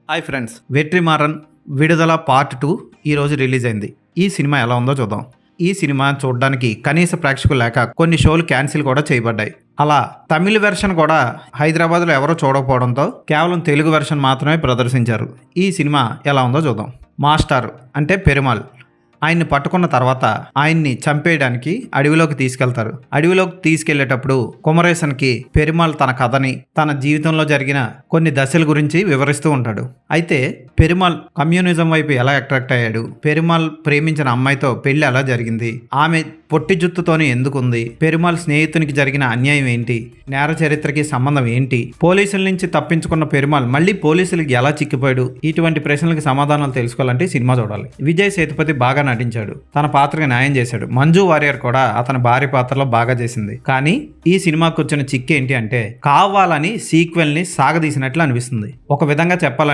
Hi friends, Vetrimaaran విడుదల part 2 ఈరోజు release అయింది. ఈ సినిమా ఎలా ఉందో చూద్దాం. ఈ సినిమా చూడడానికి కనీస ప్రేక్షకులు లేక కొన్ని షోలు క్యాన్సిల్ కూడా చేయబడ్డాయి. అలా తమిళ వెర్షన్ కూడా హైదరాబాద్లో ఎవరో చూడకపోవడంతో కేవలం తెలుగు వెర్షన్ మాత్రమే ప్రదర్శించారు. ఈ సినిమా ఎలా ఉందో చూద్దాం. మాస్టర్ అంటే పెరుమాళ్ ఆయన్ని పట్టుకున్న తర్వాత ఆయన్ని చంపేయడానికి అడవిలోకి తీసుకెళ్తారు. అడవిలోకి తీసుకెళ్లేటప్పుడు కుమరేసన్కి పెరుమాళ్ తన కథని, తన జీవితంలో జరిగిన కొన్ని దశల గురించి వివరిస్తూ ఉంటాడు. అయితే పెరుమాళ్ కమ్యూనిజం వైపు ఎలా అట్రాక్ట్ అయ్యాడు, పెరుమాళ్ ప్రేమించిన అమ్మాయితో పెళ్లి ఎలా జరిగింది, ఆమె పొట్టి జుత్తుతోనే ఎందుకుంది, పెరుమాళ్ స్నేహితునికి జరిగిన అన్యాయం ఏంటి, నేర చరిత్రకి సంబంధం ఏంటి, పోలీసుల నుంచి తప్పించుకున్న పెరుమాళ్ మళ్ళీ పోలీసులకి ఎలా చిక్కిపోయాడు, ఇటువంటి ప్రశ్నలకు సమాధానాలు తెలుసుకోవాలంటే సినిమా చూడాలి. విజయ్ సేతుపతి బాగా నటించాడు, తన పాత్రకి న్యాయం చేశాడు. మంజు వారియర్ కూడా అతని భార్య పాత్రలో బాగా చేసింది. కానీ ఈ సినిమాకు వచ్చిన చిక్కు ఏంటి అంటే కావాలని సీక్వెల్ ని సాగదీసినట్లు అనిపిస్తుంది. ఒక విధంగా చెప్పాలంటే